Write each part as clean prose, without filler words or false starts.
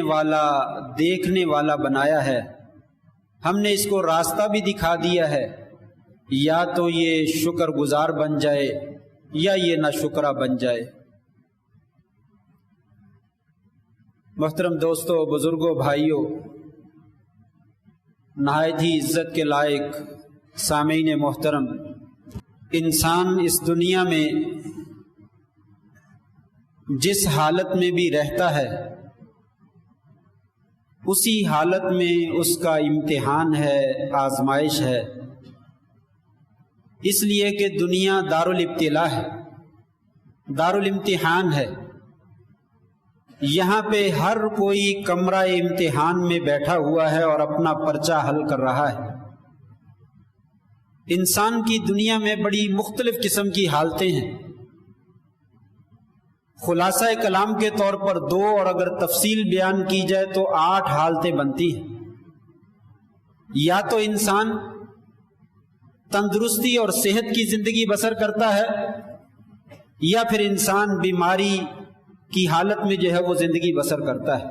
والا دیکھنے والا بنایا ہے، ہم نے اس کو راستہ بھی دکھا دیا ہے، یا تو یہ شکر گزار بن جائے یا یہ ناشکرہ بن جائے۔ محترم دوستو، بزرگوں، بھائیوں، نہایت ہی عزت کے لائق سامعین محترم، انسان اس دنیا میں جس حالت میں بھی رہتا ہے اسی حالت میں اس کا امتحان ہے، آزمائش ہے، اس لیے کہ دنیا دارالابتلاء ہے، دارالامتحان ہے۔ یہاں پہ ہر کوئی کمرہ امتحان میں بیٹھا ہوا ہے اور اپنا پرچہ حل کر رہا ہے۔ انسان کی دنیا میں بڑی مختلف قسم کی حالتیں ہیں۔ خلاصہ کلام کے طور پر 2 اور اگر تفصیل بیان کی جائے تو 8 حالتیں بنتی ہیں۔ یا تو انسان تندرستی اور صحت کی زندگی بسر کرتا ہے، یا پھر انسان بیماری کی حالت میں جو ہے وہ زندگی بسر کرتا ہے۔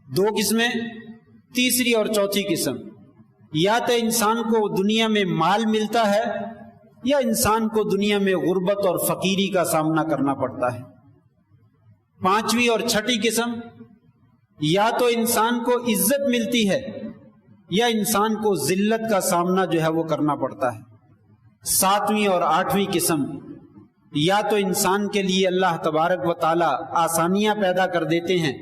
2 قسمیں، تیسری اور چوتھی قسم، یا تو انسان کو دنیا میں مال ملتا ہے یا انسان کو دنیا میں غربت اور فقیری کا سامنا کرنا پڑتا ہے۔ 5ویں اور 6ٹھی قسم، یا تو انسان کو عزت ملتی ہے یا انسان کو ذلت کا سامنا جو ہے وہ کرنا پڑتا ہے۔ 7ویں اور 8ویں قسم، یا تو انسان کے لیے اللہ تبارک و تعالی آسانیاں پیدا کر دیتے ہیں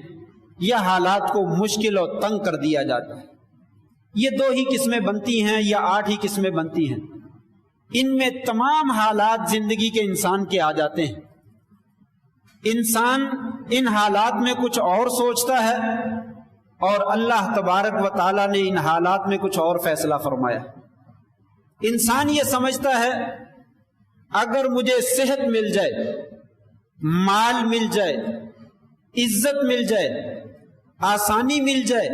یا حالات کو مشکل اور تنگ کر دیا جاتا ہے۔ یہ 2 ہی قسمیں بنتی ہیں یا 8 ہی قسمیں بنتی ہیں۔ ان میں تمام حالات زندگی کے انسان کے آ جاتے ہیں۔ انسان ان حالات میں کچھ اور سوچتا ہے اور اللہ تبارک و تعالیٰ نے ان حالات میں کچھ اور فیصلہ فرمایا۔ انسان یہ سمجھتا ہے اگر مجھے صحت مل جائے، مال مل جائے، عزت مل جائے، آسانی مل جائے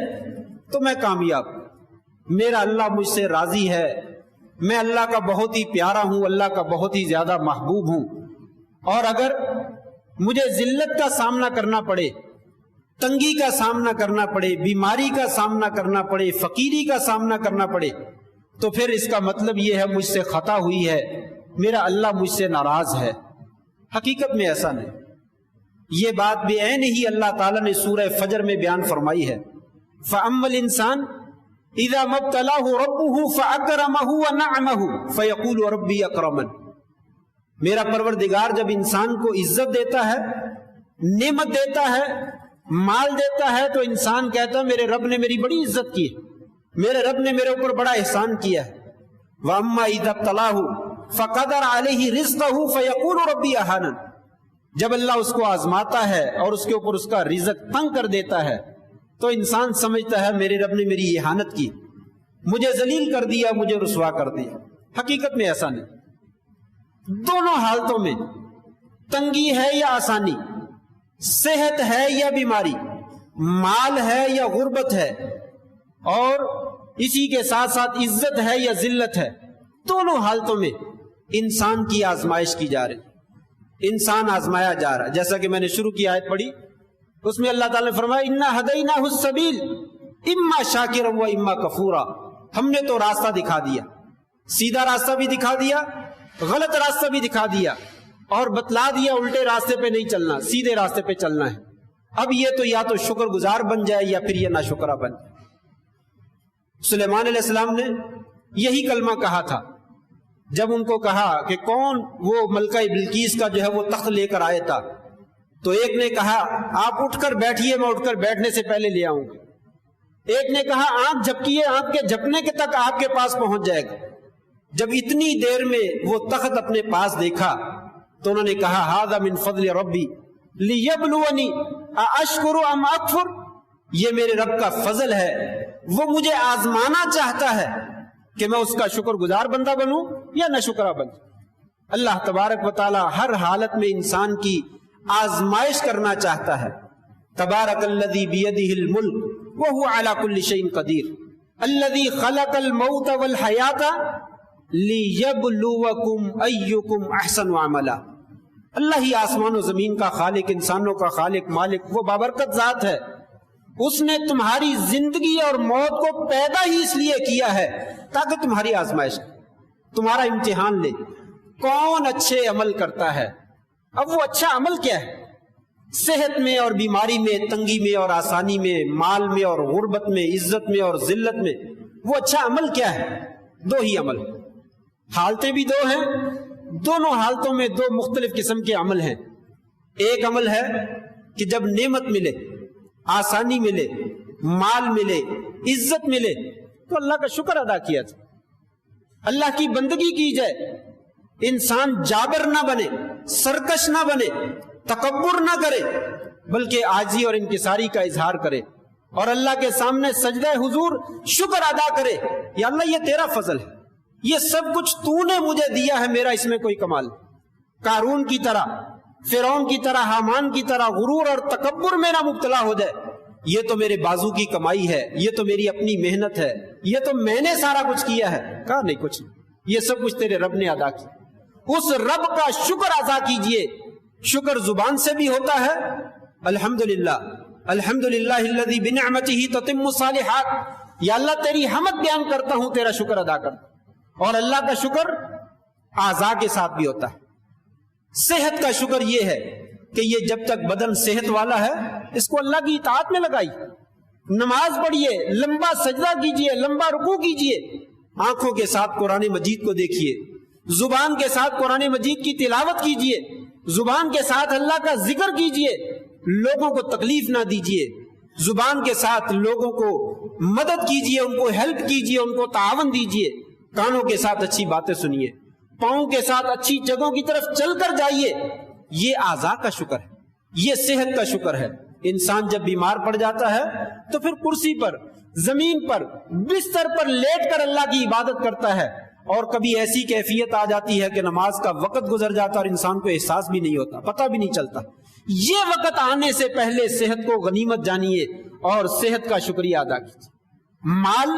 تو میں کامیاب، میرا اللہ مجھ سے راضی ہے، میں اللہ کا بہت ہی پیارا ہوں، اللہ کا بہت ہی زیادہ محبوب ہوں۔ اور اگر مجھے ذلت کا سامنا کرنا پڑے، تنگی کا سامنا کرنا پڑے، بیماری کا سامنا کرنا پڑے، فقیری کا سامنا کرنا پڑے، تو پھر اس کا مطلب یہ ہے مجھ سے خطا ہوئی ہے، میرا اللہ مجھ سے ناراض ہے۔ حقیقت میں ایسا نہیں۔ یہ بات بے عین ہی اللہ تعالیٰ نے سورہ فجر میں بیان فرمائی ہے۔ فَأَمَّا الْإِنسَانُ اذا مبتلاه ربه فاکرمه ونعمه فیقول ربی اکرمن۔ میرا پروردگار جب انسان کو عزت دیتا ہے، نعمت دیتا ہے، مال دیتا ہے، تو انسان کہتا ہے میرے رب نے میری بڑی عزت کی ہے، میرے رب نے میرے اوپر بڑا احسان کیا ہے۔ واما اذا ابتلاه فقدر علیہ رزقہ فیقول ربی اہانن۔ جب اللہ اس کو آزماتا ہے اور اس کے اوپر اس کا رزق تنگ کر دیتا ہے تو انسان سمجھتا ہے میرے رب نے میری اہانت کی، مجھے ذلیل کر دیا، مجھے رسوا کر دیا۔ حقیقت میں ایسا نہیں۔ دونوں حالتوں میں، تنگی ہے یا آسانی، صحت ہے یا بیماری، مال ہے یا غربت ہے، اور اسی کے ساتھ ساتھ عزت ہے یا ذلت ہے، دونوں حالتوں میں انسان کی آزمائش کی جا رہی، انسان آزمایا جا رہا ہے۔ جیسا کہ میں نے شروع کی آیت پڑھی، اس میں اللہ تعالیٰ نے فرمایا اِنَّا هَدَيْنَاهُ السَّبِيلَ اِمَّا شَاكِرًا وَإِمَّا كَفُورًا۔ ہم نے تو راستہ دکھا دیا، سیدھا راستہ بھی دکھا دیا، غلط راستہ بھی دکھا دیا، اور بتلا دیا الٹے راستے پہ نہیں چلنا، سیدھے راستے پہ چلنا ہے۔ اب یہ تو یا تو شکر گزار بن جائے یا پھر یہ ناشکرہ بن جائے۔ سلیمان علیہ السلام نے یہی کلمہ کہا تھا جب ان کو کہا کہ کون وہ ملکہ بلقیس کا جو ہے وہ تخت لے کر آیا تھا، تو ایک نے کہا آپ اٹھ کر بیٹھیے، میں اٹھ کر بیٹھنے سے پہلے لے آؤں گا۔ ایک نے کہا آنکھ جھپکیے، آنکھ کے جھپکنے کے تک آپ کے پاس پہنچ جائے گا۔ جب اتنی دیر میں وہ تخت اپنے پاس دیکھا تو انہوں نے کہا ھذا من فضل ربی لیبلونی ااشکر ام اکفر۔ یہ میرے رب کا فضل ہے، وہ مجھے آزمانا چاہتا ہے کہ میں اس کا شکر گزار بندہ بنوں یا نہ شکرہ بنوں۔ اللہ تبارک و تعالی ہر حالت میں انسان کی آزمائش کرنا چاہتا ہے۔ تبارک الذی بیدہ الملک وہو علی کل شیء قدیر الذی خلق الموت والحیاۃ لیبلوکم ایکم احسن عملا۔ اللہ ہی آسمان و زمین کا خالق، انسانوں کا خالق، مالک، وہ بابرکت ذات ہے۔ اس نے تمہاری زندگی اور موت کو پیدا ہی اس لیے کیا ہے تاکہ تمہاری آزمائش، تمہارا امتحان لے، کون اچھے عمل کرتا ہے۔ اب وہ اچھا عمل کیا ہے؟ صحت میں اور بیماری میں، تنگی میں اور آسانی میں، مال میں اور غربت میں، عزت میں اور ذلت میں، وہ اچھا عمل کیا ہے؟ دو ہی عمل، حالتیں بھی دو ہیں، دونوں حالتوں میں دو مختلف قسم کے عمل ہیں۔ ایک عمل ہے کہ جب نعمت ملے، آسانی ملے، مال ملے، عزت ملے تو اللہ کا شکر ادا کیا جائے، اللہ کی بندگی کی جائے، انسان جابر نہ بنے، سرکش نہ بنے، تکبر نہ کرے، بلکہ عاجزی اور انکساری کا اظہار کرے اور اللہ کے سامنے سجدہ حضور شکر ادا کرے، یا اللہ یہ تیرا فضل ہے، یہ سب کچھ تو نے مجھے دیا ہے، میرا اس میں کوئی کمال نہیں۔ قارون کی طرح، فرعون کی طرح، حامان کی طرح غرور اور تکبر میں نہ مبتلا ہو جائے، یہ تو میرے بازو کی کمائی ہے، یہ تو میری اپنی محنت ہے، یہ تو میں نے سارا کچھ کیا ہے۔ کہا نہیں، کچھ نہیں، یہ سب کچھ تیرے رب نے ادا کیا۔ اس رب کا شکر ادا کیجئے۔ شکر زبان سے بھی ہوتا ہے، الحمدللہ الحمدللہ الذی بنعمتہ تتم الصالحات، یا اللہ تیری حمد بیان کرتا ہوں، تیرا شکر ادا کرتا۔ اور اللہ کا شکر اعضاء کے ساتھ بھی ہوتا ہے۔ صحت کا شکر یہ ہے کہ یہ جب تک بدن صحت والا ہے اس کو اللہ کی اطاعت میں لگائی، نماز پڑھیے، لمبا سجدہ کیجئے، لمبا رکوع کیجئے، آنکھوں کے ساتھ قرآن مجید کو دیکھیے، زبان کے ساتھ قرآن مجید کی تلاوت کیجئے، زبان کے ساتھ اللہ کا ذکر کیجئے، لوگوں کو تکلیف نہ دیجئے، زبان کے ساتھ لوگوں کو مدد کیجئے، ان کو ہیلپ کیجئے، ان کو تعاون دیجئے، کانوں کے ساتھ اچھی باتیں سنیے، پاؤں کے ساتھ اچھی جگہوں کی طرف چل کر جائیے۔ یہ اعضاء کا شکر ہے، یہ صحت کا شکر ہے۔ انسان جب بیمار پڑ جاتا ہے تو پھر کرسی پر، زمین پر، بستر پر لیٹ کر اللہ کی عبادت کرتا ہے، اور کبھی ایسی کیفیت آ جاتی ہے کہ نماز کا وقت گزر جاتا اور انسان کو احساس بھی نہیں ہوتا، پتہ بھی نہیں چلتا۔ یہ وقت آنے سے پہلے صحت کو غنیمت جانیے اور صحت کا شکریہ ادا کیجیے۔ مال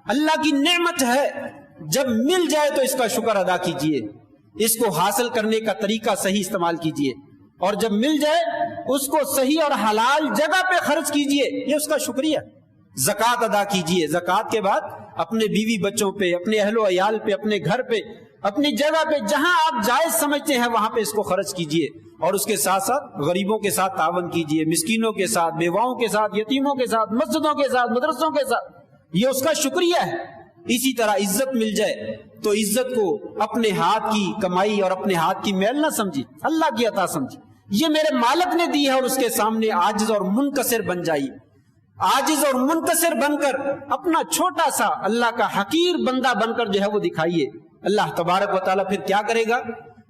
اللہ کی نعمت ہے، جب مل جائے تو اس کا شکر ادا کیجیے، اس کو حاصل کرنے کا طریقہ صحیح استعمال کیجیے، اور جب مل جائے اس کو صحیح اور حلال جگہ پہ خرچ کیجیے، یہ اس کا شکریہ۔ زکوٰۃ ادا کیجیے، زکوٰۃ کے بعد اپنے بیوی بچوں پہ، اپنے اہل و عیال پہ، اپنے گھر پہ، اپنی جگہ پہ جہاں آپ جائز سمجھتے ہیں وہاں پہ اس کو خرچ کیجیے، اور اس کے ساتھ ساتھ غریبوں کے ساتھ تعاون کیجیے، مسکینوں کے ساتھ، بیواؤں کے ساتھ، یتیموں کے ساتھ، مسجدوں کے ساتھ، مدرسوں کے ساتھ، یہ اس کا شکریہ ہے۔ اسی طرح عزت مل جائے تو عزت کو اپنے ہاتھ کی کمائی اور اپنے ہاتھ کی میل نہ سمجھی، اللہ کی عطا سمجھی، یہ میرے مالک نے دی ہے، اور اس کے سامنے عاجز اور منکسر بن جائیے۔ عاجز اور منکسر بن کر اپنا چھوٹا سا اللہ کا حقیر بندہ بن کر جو ہے وہ دکھائیے۔ اللہ تبارک و تعالیٰ پھر کیا کرے گا؟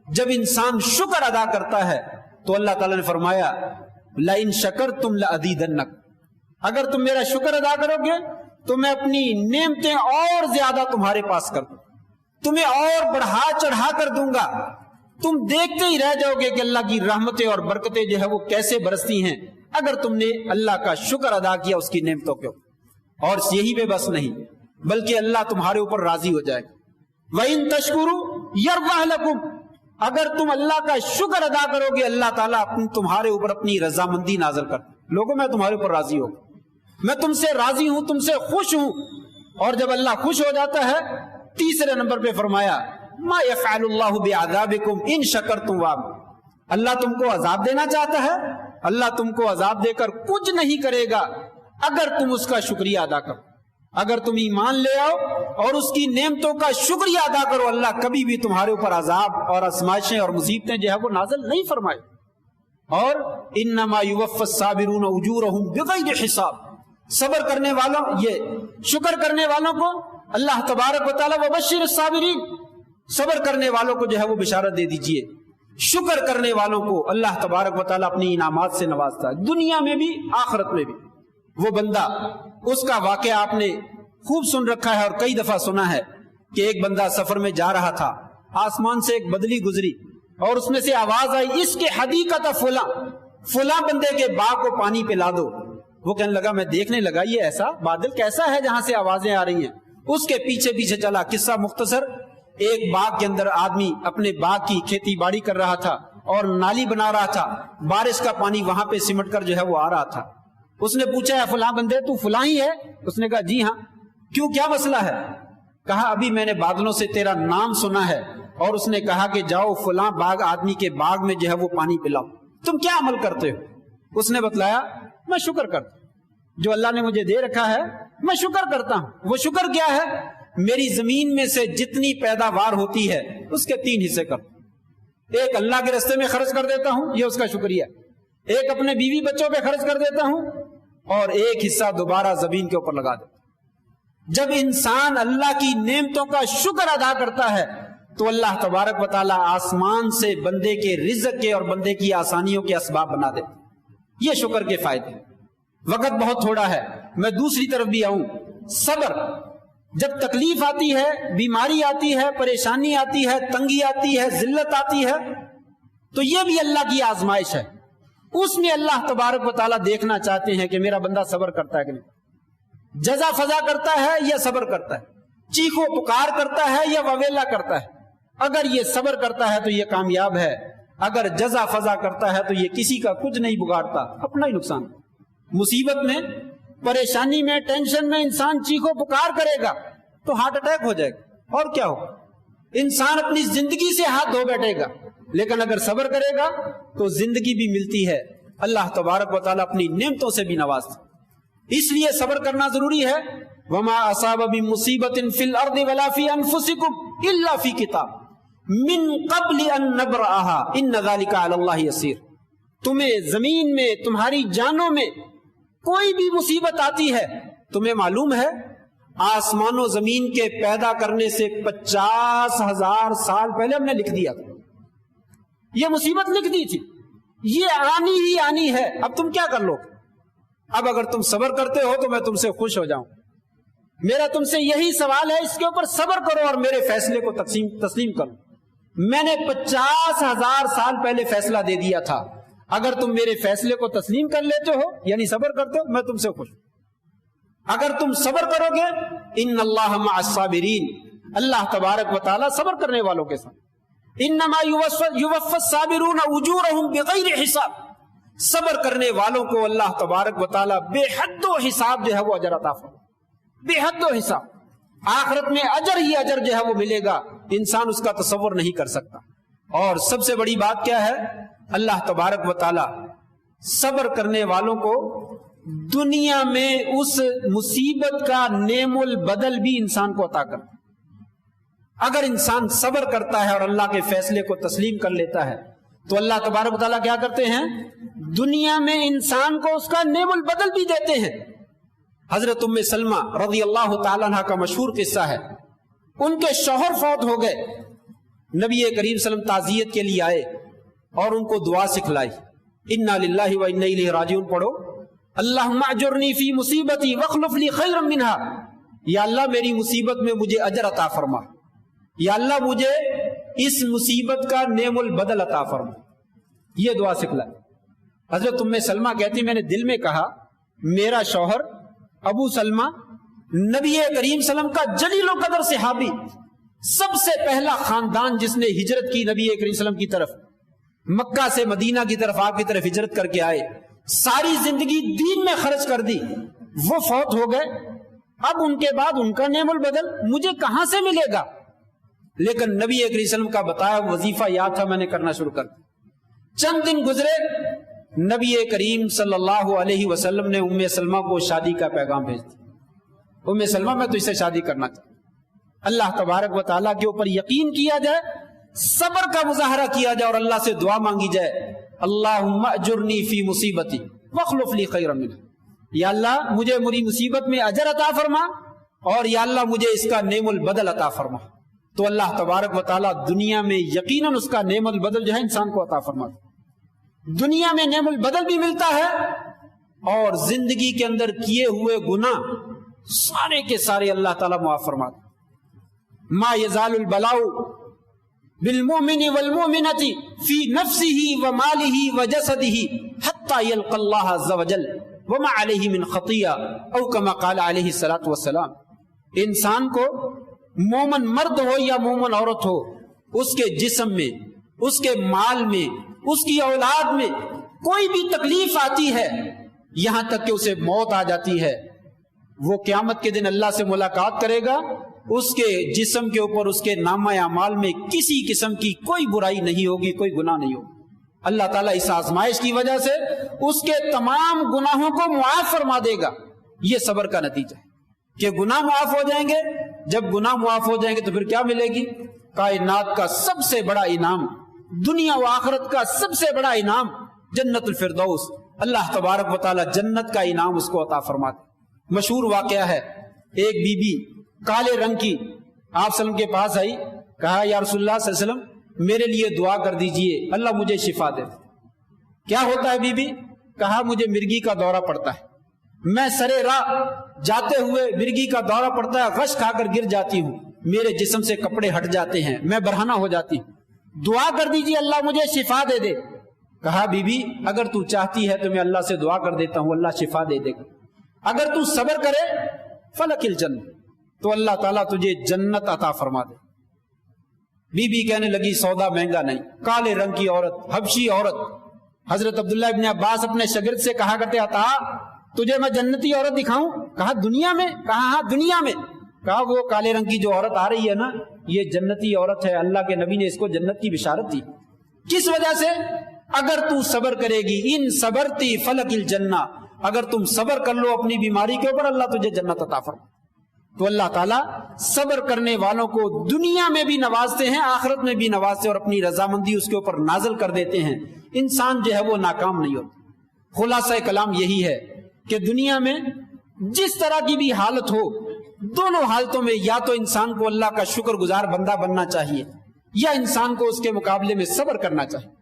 جب انسان شکر ادا کرتا ہے تو اللہ تعالیٰ نے فرمایا لَإِن شَكَرْتُمْ لَأَزِيدَنَّكُمْ، اگر تم میرا شکر ادا کرو گے تو میں اپنی نعمتیں اور زیادہ تمہارے پاس کر دوں، تمہیں اور بڑھا چڑھا کر دوں گا، تم دیکھتے ہی رہ جاؤ گے کہ اللہ کی رحمتیں اور برکتیں جو ہے وہ کیسے برستی ہیں اگر تم نے اللہ کا شکر ادا کیا اس کی نعمتوں کے اوپر۔ اور یہی پہ بس نہیں بلکہ اللہ تمہارے اوپر راضی ہو جائے گا۔ وَإِن تَشْكُرُوا يَرْضَهْ لَكُمْ، اگر تم اللہ کا شکر ادا کرو گے اللہ تعالیٰ تمہارے اوپر اپنی رضامندی نازل کرتا، لوگوں میں تمہارے اوپر راضی ہوگا، میں تم سے راضی ہوں، تم سے خوش ہوں۔ اور جب اللہ خوش ہو جاتا ہے تیسرے نمبر پہ فرمایا مَا يَفْعَلُ اللَّهُ بِعَذَابِكُمْ إِن شَكَرْتُمْ وَآمَنْتُمْ، اللہ تم کو عذاب دینا چاہتا ہے، اللہ تم کو عذاب دے کر کچھ نہیں کرے گا اگر تم اس کا شکریہ ادا کرو، اگر تم ایمان لے آؤ اور اس کی نعمتوں کا شکریہ ادا کرو، اللہ کبھی بھی تمہارے اوپر عذاب اور آزمائشیں اور مصیبتیں جو ہے وہ نازل نہیں فرمائے۔ اور انما یوفی الصابرون اجورهم بغیر حساب، صبر کرنے والوں، یہ شکر کرنے والوں کو اللہ تبارک و تعالیٰ وبشر الصابرین، صبر کرنے والوں کو جو ہے وہ بشارت دے دیجئے، شکر کرنے والوں کو اللہ تبارک و تعالیٰ اپنی انعامات سے نوازتا ہے، دنیا میں بھی آخرت میں بھی۔ وہ بندہ، اس کا واقعہ آپ نے خوب سن رکھا ہے اور کئی دفعہ سنا ہے کہ ایک بندہ سفر میں جا رہا تھا، آسمان سے ایک بدلی گزری اور اس میں سے آواز آئی اس کے حدیقت فلاں، فلاں بندے کے باغ کو پانی پلا دو۔ وہ کہنے لگا، میں دیکھنے لگا یہ ایسا بادل کیسا ہے جہاں سے آوازیں آ رہی ہیں، اس کے پیچھے پیچھے چلا۔ قصہ مختصر، ایک باغ کے اندر آدمی اپنے باغ کی کھیتی باڑی کر رہا تھا اور نالی بنا رہا تھا، بارش کا پانی وہاں پہ سمٹ کر جو ہے وہ آ رہا تھا. اس نے پوچھا ہے فلاں بندے تو فلاں ہی ہے؟ اس نے کہا جی ہاں. کیوں، کیا مسئلہ ہے؟ کہا ابھی میں نے بادلوں سے تیرا نام سنا ہے اور اس نے کہا کہ جاؤ فلاں باغ آدمی کے باغ میں جو ہے وہ پانی پلاؤ. تم کیا عمل کرتے ہو؟ اس نے بتلایا میں شکر کرتا ہوں، جو اللہ نے مجھے دے رکھا ہے میں شکر کرتا ہوں. وہ شکر کیا ہے؟ میری زمین میں سے جتنی پیداوار ہوتی ہے اس کے 3 حصے کرتا ہوں. ایک اللہ کے راستے میں خرچ کر دیتا ہوں، یہ اس کا شکریہ. ایک اپنے بیوی بچوں پہ خرچ کر دیتا ہوں اور ایک حصہ دوبارہ زمین کے اوپر لگا دیتا ہوں. جب انسان اللہ کی نعمتوں کا شکر ادا کرتا ہے تو اللہ تبارک و تعالیٰ آسمان سے بندے کے رزق کے اور بندے کی آسانیوں کے اسباب بنا دیتے. یہ شکر کے فائدے. وقت بہت تھوڑا ہے، میں دوسری طرف بھی آؤں. صبر. جب تکلیف آتی ہے، بیماری آتی ہے، پریشانی آتی ہے، تنگی آتی ہے، ذلت آتی ہے، تو یہ بھی اللہ کی آزمائش ہے. اس میں اللہ تبارک و تعالیٰ دیکھنا چاہتے ہیں کہ میرا بندہ صبر کرتا ہے کہ نہیں، جزا فضا کرتا ہے یا صبر کرتا ہے، چیخ و پکار کرتا ہے یا وویلا کرتا ہے. اگر یہ صبر کرتا ہے تو یہ کامیاب ہے، اگر جزا فضا کرتا ہے تو یہ کسی کا کچھ نہیں بگاڑتا، اپنا ہی نقصان. مصیبت میں، پریشانی میں، ٹینشن میں انسان چیخ و پکار کرے گا تو ہارٹ اٹیک ہو جائے گا اور کیا ہوگا، انسان اپنی زندگی سے ہاتھ دھو بیٹھے گا. لیکن اگر صبر کرے گا تو زندگی بھی ملتی ہے، اللہ تبارک و تعالیٰ اپنی نعمتوں سے بھی نوازتا. اس لیے صبر کرنا ضروری ہے. وما اصاب من مصیبت فی الارض ولا فی انفسکم الا فی کتاب من قبل ان نبرأها ان ذلک علی اللہ یسیر. تمہیں زمین میں، تمہاری جانوں میں کوئی بھی مصیبت آتی ہے، تمہیں معلوم ہے آسمان و زمین کے پیدا کرنے سے 50,000 سال پہلے ہم نے لکھ دیا تھا. یہ مصیبت لکھ دی تھی، یہ آنی ہی آنی ہے. اب تم کیا کر لو؟ اب اگر تم صبر کرتے ہو تو میں تم سے خوش ہو جاؤں. میرا تم سے یہی سوال ہے، اس کے اوپر صبر کرو اور میرے فیصلے کو تسلیم کرو. میں نے 50,000 سال پہلے فیصلہ دے دیا تھا. اگر تم میرے فیصلے کو تسلیم کر لیتے ہو یعنی صبر کرتے ہو، میں تم سے خوش. اگر تم صبر کرو گے، ان اللہ مع الصابرین، اللہ تبارک و تعالیٰ صبر کرنے والوں کے ساتھ. انما یوفی الصابرون اجورهم بغیر حساب. صبر کرنے والوں کو اللہ تبارک و تعالیٰ بے حد و حساب جو ہے وہ اجر عطا فرمائے. بے حد و حساب. آخرت میں اجر ہی اجر جو ہے وہ ملے گا، انسان اس کا تصور نہیں کر سکتا. اور سب سے بڑی بات کیا ہے؟ اللہ تبارک و تعالیٰ صبر کرنے والوں کو دنیا میں اس مصیبت کا نعم البدل بھی انسان کو عطا کرتا. اگر انسان صبر کرتا ہے اور اللہ کے فیصلے کو تسلیم کر لیتا ہے تو اللہ تبارک و تعالیٰ کیا کرتے ہیں؟ دنیا میں انسان کو اس کا نعم البدل بھی دیتے ہیں. حضرت ام سلمہ رضی اللہ تعالیٰ عنہ کا مشہور قصہ ہے. ان کے شوہر فوت ہو گئے، نبی کریم صلی اللہ علیہ وسلم تعزیت کے لیے آئے اور ان کو دعا سکھلائی. انا للہ و انا الیہ راجعون پڑھو. اللہم اجرنی فی مصیبتی واخلف لی خیرا منہا. یا اللہ میری مصیبت میں مجھے اجر عطا فرما، یا اللہ مجھے اس مصیبت کا نعم البدل عطا فرما. یہ دعا سکھلائی. حضرت ام سلمہ کہتی میں نے دل میں کہا میرا شوہر ابو سلمہ نبی کریم صلی اللہ علیہ وسلم کا جلیل و قدر صحابی، سب سے پہلا خاندان جس نے ہجرت کی نبی کریم صلی اللہ علیہ وسلم کی طرف، مکہ سے مدینہ کی طرف آپ کی طرف ہجرت کر کے آئے، ساری زندگی دین میں خرچ کر دی، وہ فوت ہو گئے. اب ان کے بعد ان کا نعم البدل مجھے کہاں سے ملے گا؟ لیکن نبی کریم صلی اللہ علیہ وسلم کا بتایا وظیفہ یاد تھا، میں نے کرنا شروع کر دیا. چند دن گزرے، نبی کریم صلی اللہ علیہ وسلم نے ام سلمہ کو شادی کا پیغام بھیج دیا. ام سلمہ میں تو اس سے شادی کرنا چاہتا. اللہ تبارک و تعالیٰ کے اوپر یقین کیا جائے، صبر کا مظاہرہ کیا جائے اور اللہ سے دعا مانگی جائے. اللہم اجرنی فی مصیبتی واخلف لی خیرا منہا. یا اللہ مجھے میری مصیبت میں اجر عطا فرما اور یا اللہ مجھے اس کا نعم البدل عطا فرما. تو اللہ تبارک و تعالیٰ دنیا میں یقیناً اس کا نعم البدل جو ہے انسان کو عطا فرماتا. دنیا میں نعم البدل بھی ملتا ہے اور زندگی کے اندر کیے ہوئے گناہ سارے کے سارے اللہ تعالیٰ معاف فرماتا. ما یزال البلاء بالمؤمن والمؤمنة فی نفسه وماله وجسده حتى يلقى الله عز وجل وما علیہ من خطیہ او کما قال علیہ الصلوۃ والسلام. انسان کو مومن مرد ہو یا مومن عورت ہو، اس کے جسم میں، اس کے مال میں اس کی اولاد میں کوئی بھی تکلیف آتی ہے، یہاں تک کہ اسے موت آ جاتی ہے، وہ قیامت کے دن اللہ سے ملاقات کرے گا، اس کے جسم کے اوپر اس کے نامہ اعمال میں کسی قسم کی کوئی برائی نہیں ہوگی، کوئی گناہ نہیں ہوگا۔ اللہ تعالیٰ اس آزمائش کی وجہ سے اس کے تمام گناہوں کو معاف فرما دے گا۔ یہ صبر کا نتیجہ ہے کہ گناہ معاف ہو جائیں گے۔ جب گناہ معاف ہو جائیں گے تو پھر کیا ملے گی؟ کائنات کا سب سے بڑا انعام، دنیا و آخرت کا سب سے بڑا انعام جنت الفردوس۔ اللہ تبارک و تعالیٰ جنت کا انعام اس کو عطا فرماتے۔ مشہور واقعہ ہے، ایک بی بی کالے رنگ کی آپ صلی اللہ علیہ وسلم کے پاس آئی، کہا یا رسول اللہ صلی اللہ علیہ وسلم میرے لیے دعا کر دیجئے، اللہ مجھے شفا دے۔ کیا ہوتا ہے بی بی؟ کہا مجھے مرگی کا دورہ پڑتا ہے، میں سرے راہ جاتے ہوئے مرگی کا دورہ پڑتا ہے، غش کھا کر گر جاتی ہوں، میرے جسم سے کپڑے ہٹ جاتے ہیں، میں برہنہ ہو جاتی ہوں، دعا کر دیجئے اللہ مجھے شفا دے دے۔ کہا بی بی اگر تو چاہتی ہے تو میں اللہ سے دعا کر دیتا ہوں، اللہ شفا دے دے گا، اگر تو صبر کرے فلک الجنہ، تو اللہ تعالیٰ تجھے جنت عطا فرما دے۔ بی بی کہنے لگی سودا مہنگا نہیں، کالے رنگ کی عورت، حبشی عورت۔ حضرت عبداللہ ابن عباس اپنے شاگرد سے کہا کرتے عطا تجھے میں جنتی عورت دکھاؤں؟ کہا دنیا میں؟ کہا ہاں دنیا میں۔ کہا وہ کالے رنگ کی جو عورت آ رہی ہے نا، یہ جنتی عورت ہے، اللہ کے نبی نے اس کو جنت کی بشارت دی۔ کس وجہ سے؟ اگر تو صبر کرے گی، ان صبرتی فلک الجنہ، اگر تم صبر کر لو اپنی بیماری کے اوپر، اللہ تجھے جنت عطا فرما۔ تو اللہ تعالیٰ صبر کرنے والوں کو دنیا میں بھی نوازتے ہیں، آخرت میں بھی نوازتے ہیں، اور اپنی رضامندی اس کے اوپر نازل کر دیتے ہیں۔ انسان جو ہے وہ ناکام نہیں ہوتا۔ خلاصہ کلام یہی ہے کہ دنیا میں جس طرح کی بھی حالت ہو، دونوں حالتوں میں یا تو انسان کو اللہ کا شکر گزار بندہ بننا چاہیے، یا انسان کو اس کے مقابلے میں صبر کرنا چاہیے۔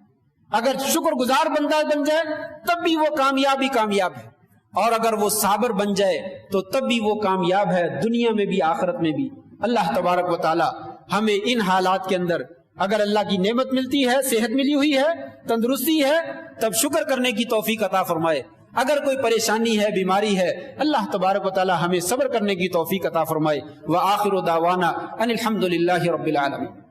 اگر شکر گزار بندہ بن جائے تب بھی وہ کامیاب ہے، اور اگر وہ صابر بن جائے تو تب بھی وہ کامیاب ہے، دنیا میں بھی آخرت میں بھی۔ اللہ تبارک و تعالی ہمیں ان حالات کے اندر، اگر اللہ کی نعمت ملتی ہے، صحت ملی ہوئی ہے، تندرستی ہے، تب شکر کرنے کی توفیق عطا فرمائے۔ اگر کوئی پریشانی ہے، بیماری ہے، اللہ تبارک و تعالی ہمیں صبر کرنے کی توفیق عطا فرمائے۔ وآخر دعوانا ان الحمد للہ رب العالمین۔